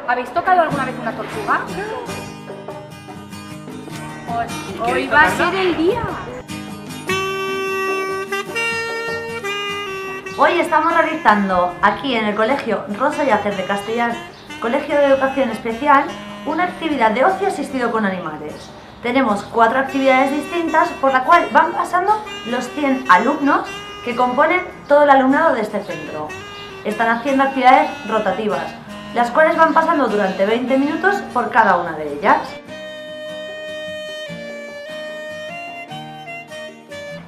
¿Habéis tocado alguna vez una tortuga? Hoy va a ser el día. Hoy estamos realizando aquí en el Colegio Rosa Yacer de Castellar, Colegio de Educación Especial, una actividad de ocio asistido con animales. Tenemos 4 actividades distintas por la cual van pasando los 100 alumnos que componen todo el alumnado de este centro. Están haciendo actividades rotativas, las cuales van pasando durante 20 minutos por cada una de ellas.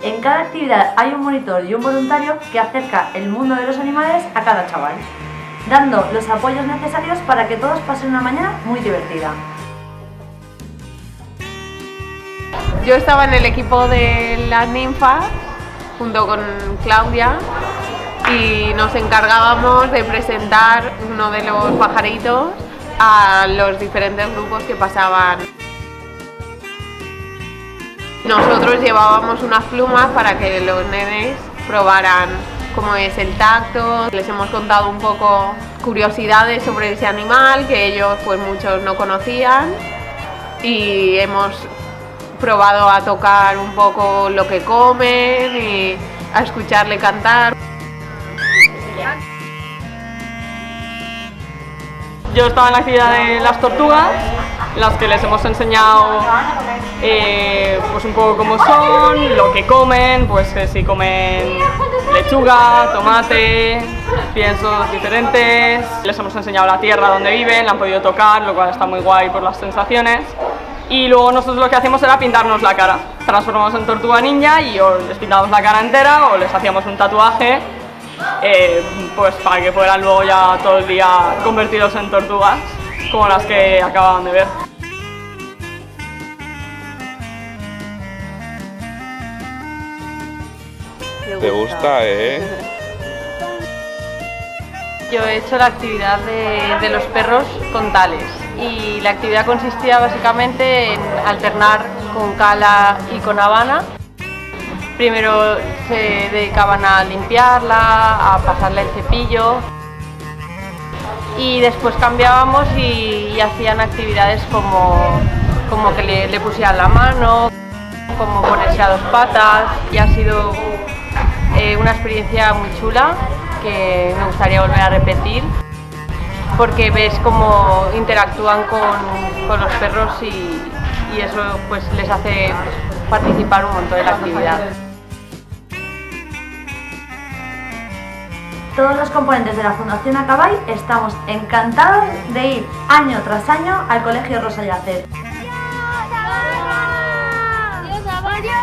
En cada actividad hay un monitor y un voluntario que acerca el mundo de los animales a cada chaval, dando los apoyos necesarios para que todos pasen una mañana muy divertida. Yo estaba en el equipo de las ninfas junto con Claudia y nos encargábamos de presentar uno de los pajaritos a los diferentes grupos que pasaban. Nosotros llevábamos unas plumas para que los nenes probaran cómo es el tacto. Les hemos contado un poco curiosidades sobre ese animal que ellos pues muchos no conocían y hemos probado a tocar un poco lo que comen y a escucarle cantar. Yo estaba en la actividad de las tortugas, en las que les hemos enseñado pues un poco cómo son, lo que comen, pues que si comen lechuga, tomate, piensos diferentes. Les hemos enseñado la tierra donde viven, la han podido tocar, lo cual está muy guay por las sensaciones. Y luego nosotros lo que hacíamos era pintarnos la cara. Transformamos en tortuga ninja y o les pintamos la cara entera o les hacíamos un tatuaje, pues para que fueran luego ya todo el día convertidos en tortugas, como las que acababan de ver. Te gusta, Yo he hecho la actividad de los perros con tales y la actividad consistía básicamente en alternar con Cala y con Habana. Primero se dedicaban a limpiarla, a pasarle el cepillo y después cambiábamos y hacían actividades como que le pusieran la mano, como ponerse a 2 patas y ha sido una experiencia muy chula que me gustaría volver a repetir porque ves cómo interactúan con los perros y eso pues les hace participar un montón de la actividad. Todos los componentes de la Fundación Acabay estamos encantados de ir año tras año al Colegio Rosa Yacer. ¡Adiós,